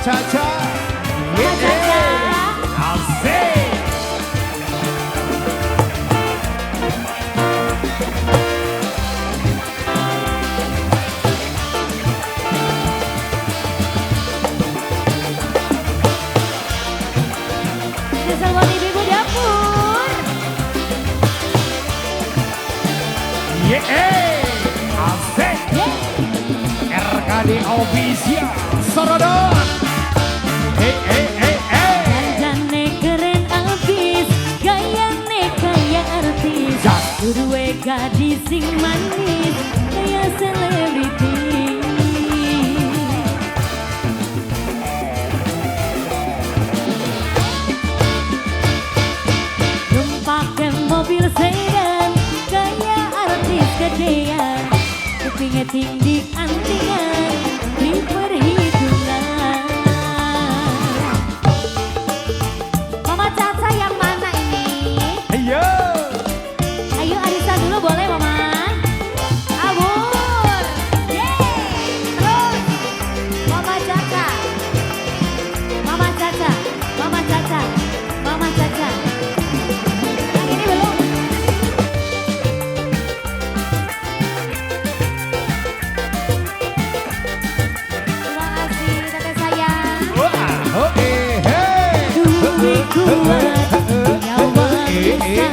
Caca. Mama Caca. Asik. Spesial buat ibu dapur. Asik. RKD Official Sorodon. Dandannya keren abis, gayanya kayak artis. Dua gadis sing manis, kayak selebriti. Numpake mobil sedan, kayak artis gedean. Kupingnya tinggi antingan, di perhitungan. Mama Caca yang mana ini? Ayo. Ayo Arisa dulu boleh Mama? Abur. Yeay. Terus Mama Caca. Mama Caca. Mama Caca. Mama Caca. Yang ini belum. Terima kasih Teteh sayang. Duit kuat, nyawa besar.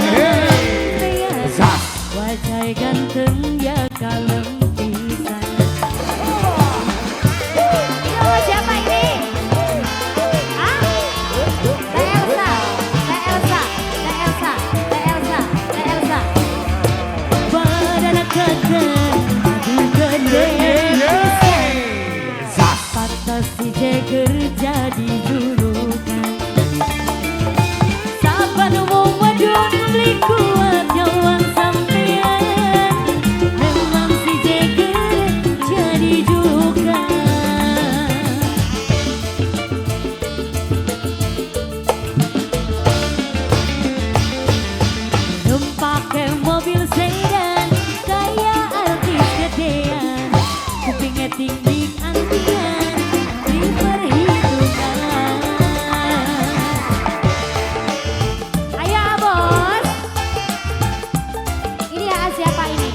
Wajah ganteng ya kalem pisan. Ini sama siapa ini? Hah? Teh Elsa, Teh Elsa, Teh Elsa, Teh Elsa, Teh Elsa. Badan keren, gede pisan. Pantas si Jagger jadi julukan. Saban umum wadon beli kuat nyawang sampean. Memang si Jagger jadi julukan. Numpake mobil sedan, kayak artis gedean. Kupingnya tinggi antian, di perhitungan. Ayo bos. Ini ya siapa ini?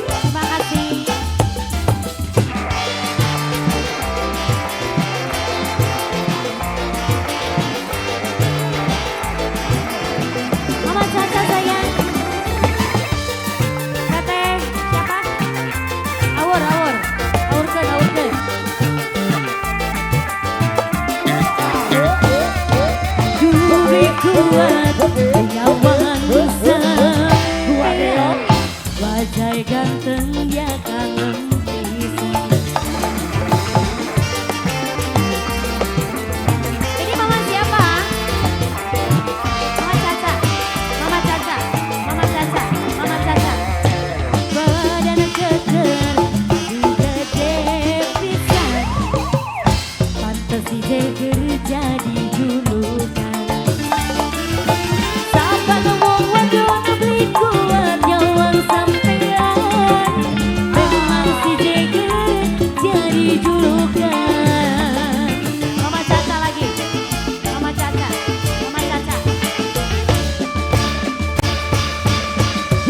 Terima kasih. Mama Caca sayang. Teteh siapa? Awur, awur. Awurkeun, awurkeun. Duit kuat, nyawan besar. Wajah ganteng dia kalem pisan. Ini mama siapa? Mama Caca. Mama Caca. Mama Caca. Mama Caca. Badan keker, gede pisan. Pantes si Jagger jadi julukan. Saban wong wadon beli kuat nyawang sampean. Memang si Jagger jadi julukan. Mama Caca lagi. Mama Caca. Mama Caca.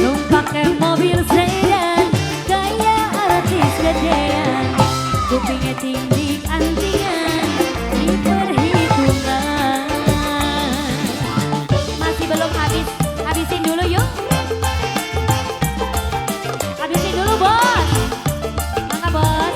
Numpake mobil sedan, kayak artis gedean. Kupingnya tinggi antian, di perhitungan. Masih belum habis, habisin dulu yuk. Habisin dulu bos. Mangga bos.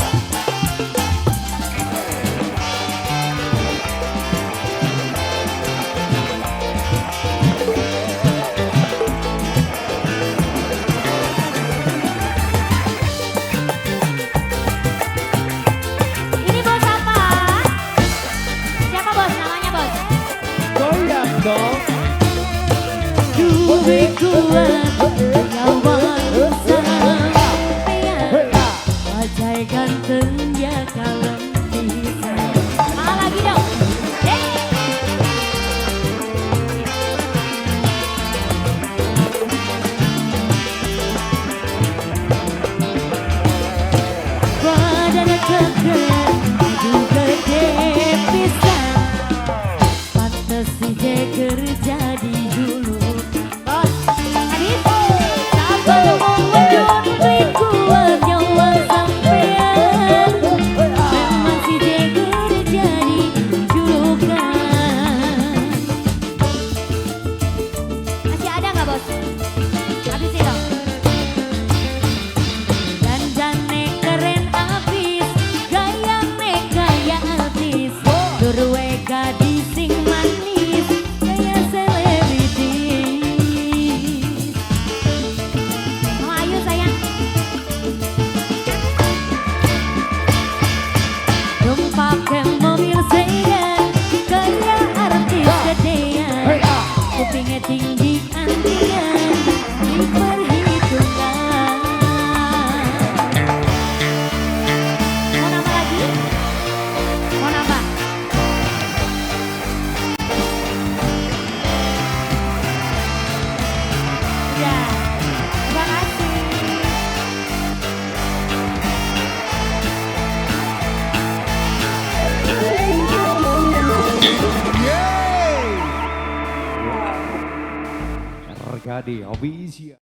RKD Official.